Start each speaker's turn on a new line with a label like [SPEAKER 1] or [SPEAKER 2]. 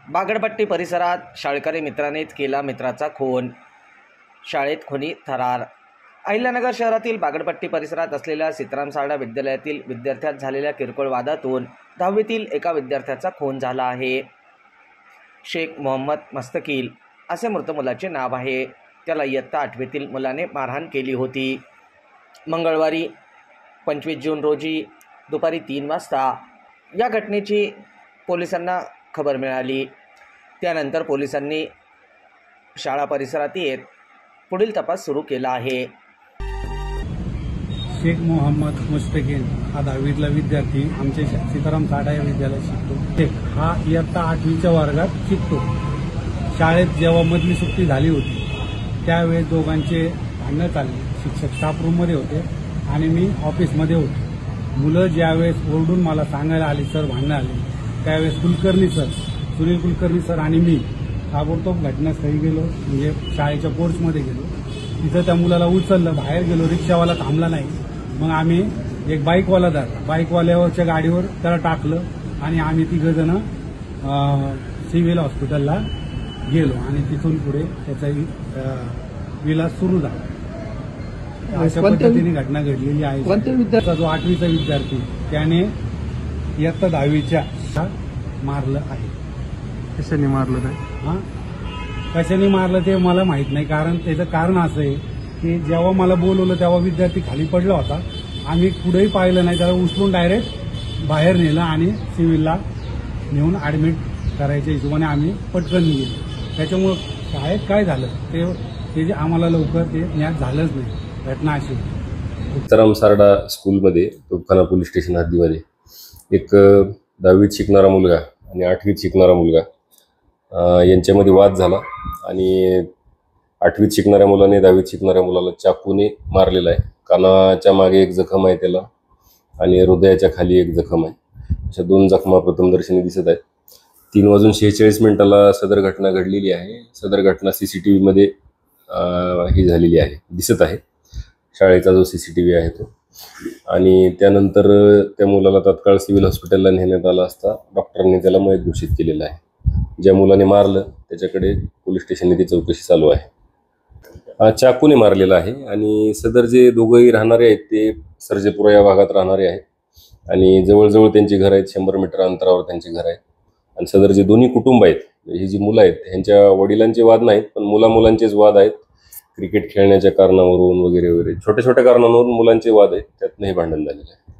[SPEAKER 1] बागडपट्टी परिसरात शाळकरी मित्रानेच केला मित्राचा खून, शाळेत खुनी थरार। अहिल्यानगर शहरातील बागडपट्टी परिसरात असलेल्या सीताराम सारडा विद्यालयातील विद्यार्थ्यात झालेल्या किरकोळ वादातून 10वीतील एका विद्यार्थ्याचा खून झाला आहे। शेख मोहम्मद मस्तकील असे मृत मुलाचे नाव आहे। त्याला इयत्ता 8वीतील मुलाने मारहाण केली होती। मंगळवारी 25 जून रोजी दुपारी 3 वाजता या घटनेची पोलिसांना खबर मिळाली। त्यानंतर पोलिसांनी शाळा परिसरात येत पुढील तपास सुरू केला आहे।
[SPEAKER 2] शेख मोहम्मद मुस्तकीन हा 10वीतला विद्यार्थी आमच्या सीताराम सारडा या विद्यालयात शिकतो। हा इयत्ता 8वीच्या वर्गात शिकतो। शाळेत जेव्हा मधली सुट्टी झाली होती त्यावेळेस दोघांचे भांडण चालले। शिक्षक स्टाफ रूममध्ये होते आणि मी ऑफिसमध्ये होतो। मुलं ज्यावेळेस ओरडून मला सांगायला आली सर भांडण आले, त्यावेळेस सुनील कुलकर्णी सर आणि मी ताबडतोब घटनास्थळी गेलो, म्हणजे शाळेच्या पोर्चमध्ये गेलो। तिथं त्या मुलाला उचललं, बाहेर गेलो, रिक्षावाला थांबला नाही। मग आम्ही एक बाईकवाल्यावरच्या गाडीवर त्याला टाकलं आणि आम्ही तिघं जण सिव्हिल हॉस्पिटलला गेलो आणि तिथून पुढे त्याचा विलास सुरू झाला। अशा पद्धतीने घटना घडलेली आहे। जो 8वीचा विद्यार्थी त्याने इयत्ता 10वीच्या मारलं आहे।
[SPEAKER 3] कशाने मारलं काय?
[SPEAKER 2] कशाने मारलं ते मला माहित नाही, कारण त्याचं कारण असं आहे की जेव्हा मला बोलवलं तेव्हा विद्यार्थी खाली पडला होता। आम्ही कुठेही पाहिलं नाही, त्याला उचलून डायरेक्ट बाहेर नेलं आणि सिव्हिलला नेऊन ऍडमिट करायच्या हिशोबाने आम्ही पटकन गेलो। त्याच्यामुळं शाळेत काय झालं ते आम्हाला लवकर ते ज्ञात झालंच नाही। घटना अशी
[SPEAKER 4] सीताराम सारडा स्कूलमध्ये तोफखाना पोलीस स्टेशन हद्दीमध्ये एक 10वीत शिकणारा मुलगा आणि 8वीत शिकणारा मुलगा यांच्यामध्ये वाद झाला आणि 8वीत शिकणाऱ्या मुलाने 10वीत शिकणाऱ्या मुलाला चाकूने मारलेला आहे। कानाच्या मागे एक जखम आहे त्याला आणि हृदयाच्या खाली एक जखम आहे। अशा 2 जखमा प्रथमदर्शनी दिसत आहेत। 3:46 सदर घटना घडलेली आहे। सदर घटना CCTV मध्ये ही झालेली आहे, दिसत आहे। शाळेचा जो CCTV आहे तो, आणि त्यानंतर त्या मुलाला तात्काळ सिव्हिल हॉस्पिटलला नेण्यात आला असता डॉक्टरांनी त्याला मयत घोषित केलेलं आहे। ज्या मुलाने मारलं त्याच्याकडे पोलीस स्टेशनने ती चौकशी चालू आहे। चाकूने मारलेला आहे आणि सदर जे दोघंही राहणारे आहेत ते सर्जेपुरा या भागात राहणारे आहेत आणि जवळजवळ त्यांची घर आहेत, 100 मीटर अंतरावर त्यांची घर आहेत। आणि सदर जे दोन्ही कुटुंब आहेत, ही जी मुलं आहेत ह्यांच्या वडिलांचे वाद नाहीत, पण मुलांचेच वाद आहेत। क्रिकेट खेळण्याच्या कारणावरून वगैरे छोट्या छोट्या कारणांवरून मुलांचे वाद आहेत, त्यातनं हे भांडण झालेलं आहे।